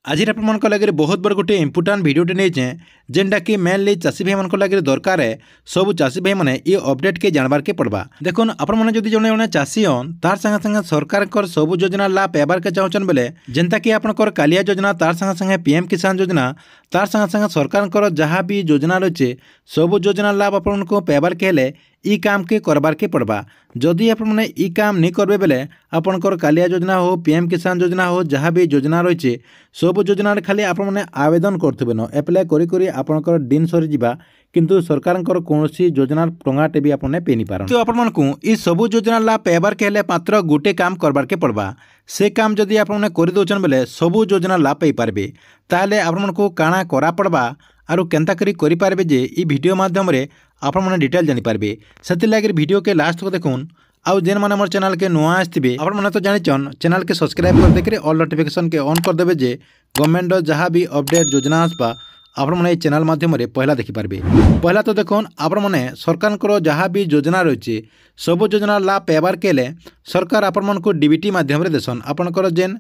आज आपको लगे बहुत बड़ गोटे इंपोर्टाट भिडियोटे नहीं जेनटा कि मेनली चाषी भाई मान लगे दरकार है। सब चाषी भाई मैंने ये अपडेट के जानबार के पड़वा। देखो आपने जब जड़े चाषी हन तार संगे संगे सरकार सब योजना लाभ पाइबार के चाहन बेले जेनता कि आपंकर कालिया योजना तार संगे संगे पीएम किसान योजना तार संगे संगे सरकार जहाँ भी योजना रही सब योजना लाभ आपको पाइबार के हेले ई काम के करबार के पड़वा। जदि आपने ई काम नहीं करबे बेले आपंकर कालिया योजना हो पीएम किसान योजना हो जहाँ भी योजना रही सब योजना खाली आपने आवेदन करते न एप्लाय करी आपंकर दिन सरी जावा किंतु सरकार कौन योजनार टंगाटे भी आपने पे नहीं पार। तो आपको ये सब योजना लाभ पाइबार के मात्र गोटे काम करबार के पड़वा। से काम जदि आपने कर दौन बेले सब योजना लाभ पाई पारबे ताले आपको काଣା करा पड़वा आरु केंता करी पारबे जे ई वीडियो माध्यम रे आपने डिटेल जानी पारबे। सेति लागी वीडियो के लास्ट को देखुन आउ जेन माने मोर चैनल के नुआ आसथिबे आपन माने तो जानिचन चैनल के सब्सक्राइब कर देकरे ऑल नोटिफिकेशन के ऑन कर देबे जे गवर्नमेंट जहाँ भी अपडेट योजना आसपा आपण मैंने चैनल माध्यम पहला देखिपारे। पहला तो देखुन आपण मैंने सरकार जहाँ भी योजना रही सब योजना लाभ पाइबार के लिए सरकार आपण मन को डीबीटी माध्यम देसन। आपणकर जेन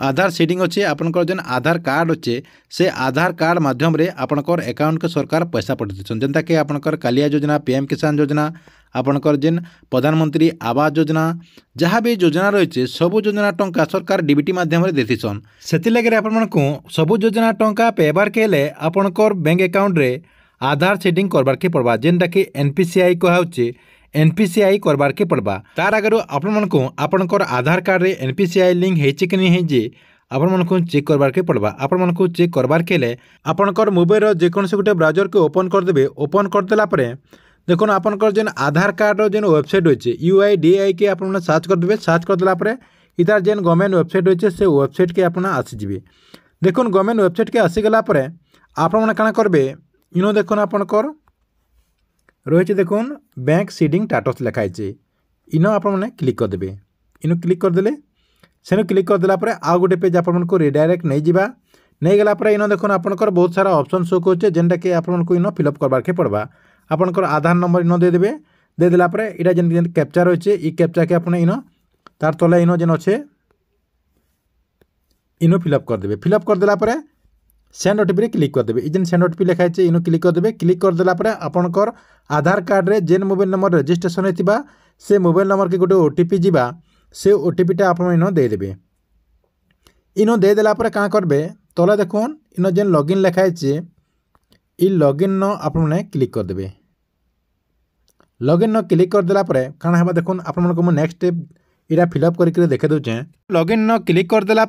आधार सीडिंग अच्छे आपणकर जेन आधार कार्ड अच्छे से आधार कार्ड माध्यम रे आपणकर अकाउंट के सरकार पैसा पठे देसन। जेनता कि आपणकर कालिया योजना पीएम किसान योजना आपणकर जेन प्रधानमंत्री आवास योजना जहाँ भी योजना रही सब योजना टंका सरकार डीबीटी माध्यम देथिसन। सेति लगे आपको सब योजना टंका पाइबार के लिए आपणकर बैंक अकाउंट रे आधार सेटिंग करबार के पड़वा जेनटा कि एनपीसीआई कहुचे एनपीसीआई करबार के पड़वा। तार आगे आपणकर आधार कार्ड रे एनपीसीआई लिंक होइचे कि नहीं जे आपको चेक करबार के पड़वा। आपको चेक करबार के लिए आपणकर मोबाइल जेकोसी गोटे ब्राउजर के ओपन करदे। ओपन करदेला देखो आपंकर जेन आधार कार्ड जेन वेबसाइट अच्छे UIDAI के आपने सर्च करदे। सर्च करदेला इतार जेन गवर्नमेंट वेबसाइट अच्छे से वेबसाइट के आपने आसीजे। देखो गवर्नमेंट वेबसाइट के आसीगला आपने काଣା करबे इनो देखो आपंकर रही देखो बैंक सीडिंग स्टेटस लिखाई इनो आपने क्लिक करदे। इनो क्लिक करदेले सेनो क्लिक करदेला आउ गोटे पेज आपको रिडायरेक्ट नहीं जावा नहीं गला इनो देखो आपंकर बहुत सारा ऑप्शन शो करे जेनटा कि आपको इनो फिलअप करबार के पड़वा। आपंकर आधार नंबर इनो देदेवे देदेला इटा जेन कैप्चा रही है कैप्चा के आपने इनो तार तले इनो जेन अच्छे इनो फिलअप करदे। फिलअप करदेला सेंड ओटीपी क्लिक करदे। जेन सेंड ओटीपी लिखाई इनो क्लिक करदे। क्लिक करदेला आपंकर आधार कार्ड रे जेन मोबाइल नंबर रजिस्ट्रेशन होता से मोबाइल नंबर के गोटे ओटीपी जावा से ओटीपीटा आप इनो देदेवे। इनो देदेला क्या करबे तले देखुन इनो जेन लॉगिन लिखाई इ लॉगिन न आपने क्लिक करदे। लॉगिन न क्लिक करदेला काଣା हेबा देखुन आपनको नेक्स्ट स्टेप इटा फिलअप करके देखे दूचे। लॉगिन न क्लिक करदेला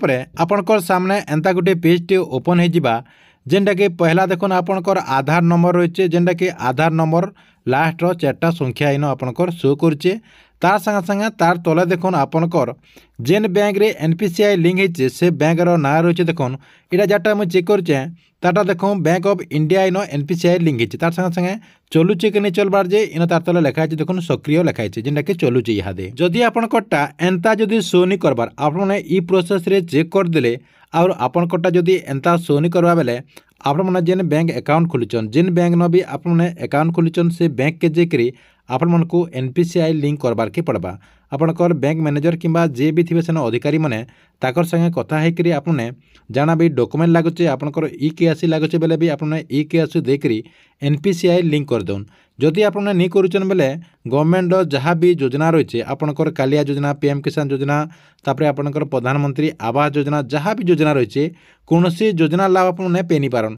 आपनकर सामने एंता गोटे पेज टे ओपन हो जावा जेनटा कि पहला देखुन आपनकर आधार नंबर रही जेनटा कि आधार नंबर लास्ट रो 4टा संख्या इन आपनकर शो करछे। तार संगे संगे तार तले देखुन आपनकर जेन बैंक रे एनपीसीआई लिंक होइछे से बैंक रो ना रही देखुन इटा जाटा मुझे चेक करछे ताटा देखो Bank of India in NPCI link होइछे। तार संगे संगे चलुचे कि नहीं चलबार जे इन तार तले लिखाई देखुन सक्रिय लिखाई जेनटा कि चलुचे इहादे। जदि आपनकटा एंता जदि शो नहीं करबार आपने ई प्रोसेस रे चेक कर देले और आपनकटा जदि एंता शो नहीं करबा बेले आपने जेन बैंक अकाउंट खोलिचन जेन बैंक न भी आपने अकाउंट खोलिचन से बैंक के जेकरी आपण को एनपीसीआई लिंक करबार के पड़वा। आपनकर बैंक मैनेजर किंबा जे भी थे सेन अधिकारी माने ताकर संगे कथा हेकरी आपने जाना भी डॉक्यूमेंट लागुचे आपनकर ई केआसी लागुचे बेले भी आपने ई केआसी देकरी एनपीसीआई लिंक कर दउन। जदि आपने नहीं करूचन बेले गवर्नमेंट जहाँ भी योजना रही आपनकर कालिया योजना पीएम किसान योजना तापरे आपनकर प्रधानमंत्री आवास योजना जहाँ भी योजना रही कौन सी योजना लाभ आपने पे नहीं पारन